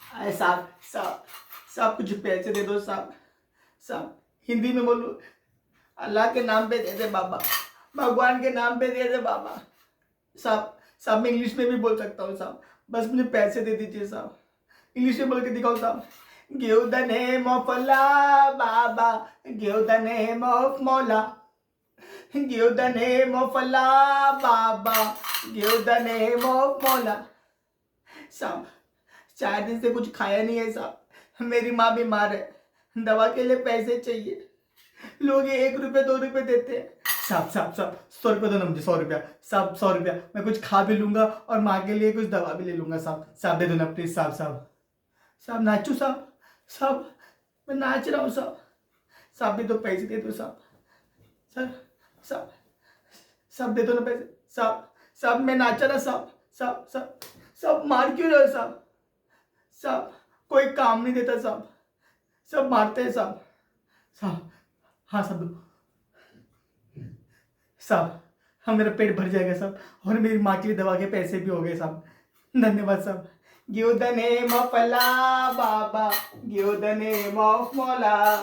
अरे साहब साहब साहब कुछ पैसे दे दो साहब। साहब हिंदी में बोलो, अल्लाह के नाम पे दे दे बाबा, भगवान के नाम पे दे दे बाबा। साहब साहब मैं इंग्लिश में भी बोल सकता हूँ साहब, बस मुझे पैसे दे दीजिए साहब। इंग्लिश में बोल के दिखाओ साहब। Give the name of Allah बाबा, गिव द नेम ऑफ मौला, give the name of Allah बाबा, गिव द नेम ऑफ मौला। साहब 4 दिन से कुछ खाया नहीं है साहब, मेरी माँ बीमार है, दवा के लिए पैसे चाहिए। लोग ये 1 रुपये 2 रुपये देते हैं। साहब साहब साहब 100 रुपये दो ना मुझे, 100 रुपया साहब, 100 रुपया। मैं कुछ खा भी लूंगा और माँ के लिए कुछ दवा भी ले लूंगा साहब। साहब दे दो ना प्लीज साहब। साहब साहब नाचू साहब, साहब मैं नाच रहा हूँ साहब। साहब भी तो पैसे दे दो साहब। सर साहब साहब दे दो ना पैसे साहब। साहब मैं नाचा ना साहब। साहब साहब साहब मार क्यों रहे हो साहब। साहब कोई काम नहीं देता साहब, सब मारते हैं साहब। साहब हाँ साहब दो साहब। हाँ मेरा पेट भर जाएगा साहब, और मेरी माँ के लिए दवा के पैसे भी हो गए साहब। धन्यवाद साहब। Give the name of Allah बाबा, गिव द नेम ऑफ मौला,